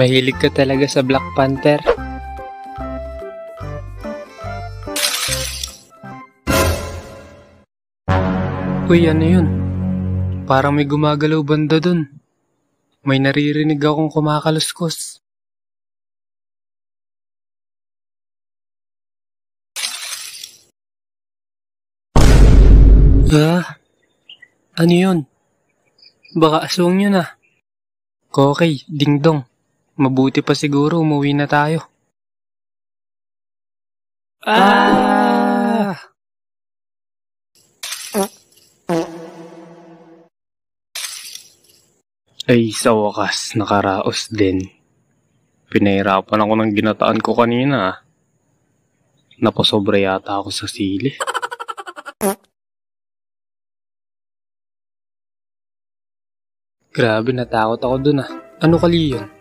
Mahilig ka talaga sa Black Panther? Uy, ano yun? Parang may gumagalaw banda dun. May naririnig akong kumakaluskos. Ano yun? Baka aswang yun ah. Okay, dingdong. Mabuti pa siguro umuwi na tayo. Ay, sa wakas, nakaraos din. Pinahirapan ako ng ginataan ko kanina. Napasobra yata ako sa sili. Grabe, natakot ako dun ah. Ano kali yun?